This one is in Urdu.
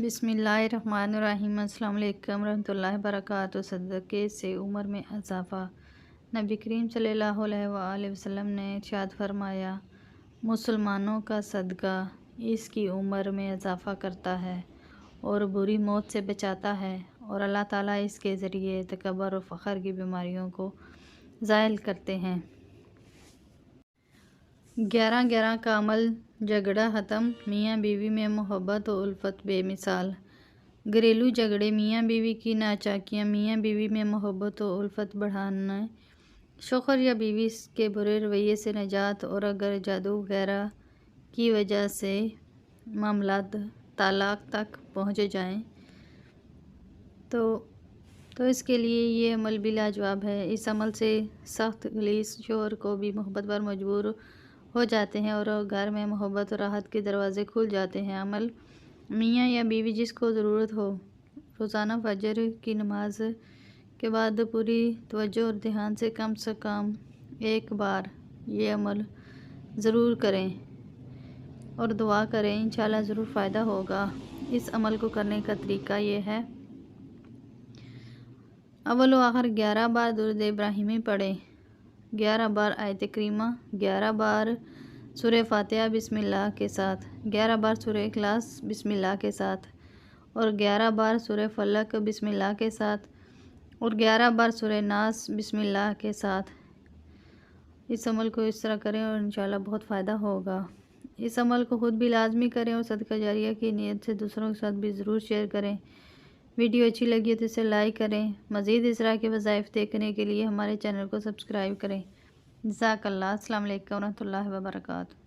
بسم اللہ الرحمن الرحیم۔ السلام علیکم ورحمۃ اللہ وبرکاتہ۔ صدقے سے عمر میں اضافہ۔ نبی کریم صلی اللہ علیہ وآلہ وسلم نے ارشاد فرمایا، مسلمانوں کا صدقہ اس کی عمر میں اضافہ کرتا ہے اور بری موت سے بچاتا ہے، اور اللہ تعالیٰ اس کے ذریعے تکبر اور فخر کی بیماریوں کو زائل کرتے ہیں۔ 11 کا عمل، جھگڑا ختم، میاں بیوی میں محبت و الفت بے مثال۔ گھریلو جھگڑے، میاں بیوی کی ناچاکیاں میاں بیوی میں محبت و الفت بڑھانے، شوہر یا بیوی کے برے رویے سے نجات، اور اگر جادو وغیرہ کی وجہ سے معاملات طلاق تک پہنچ جائیں تو اس کے لیے یہ عمل بھی لاجواب ہے۔ اس عمل سے سخت خلیص شوہر کو بھی محبت پر مجبور ہو جاتے ہیں اور گھر میں محبت اور راحت کے دروازے کھل جاتے ہیں۔ عمل، میاں یا بیوی جس کو ضرورت ہو، روزانہ فجر کی نماز کے بعد پوری توجہ اور دھیان سے کم ایک بار یہ عمل ضرور کریں اور دعا کریں، انشاءاللہ ضرور فائدہ ہوگا۔ اس عمل کو کرنے کا طریقہ یہ ہے: اول و آخر 11 بار درود ابراہیمی پڑھیں، 11 بار آیت کریمہ، 11 بار سورہ فاتحہ بسم اللہ کے ساتھ، 11 بار سورہ اخلاص بسم اللہ کے ساتھ، اور 11 بار سورہ فلق بسم اللہ کے ساتھ، اور 11 بار سورہ ناس بسم اللہ کے ساتھ۔ اس عمل کو اس طرح کریں اور انشاءاللہ بہت فائدہ ہوگا۔ اس عمل کو خود بھی لازمی کریں اور صدقہ جاریہ کی نیت سے دوسروں کے ساتھ بھی ضرور شیئر کریں۔ ویڈیو اچھی لگی تو اسے لائک کریں۔ مزید اس طرح کے وظائف دیکھنے کے لیے ہمارے چینل کو سبسکرائب کریں۔ جزاک اللہ۔ السلام علیکم ورحمۃ اللہ وبرکاتہ۔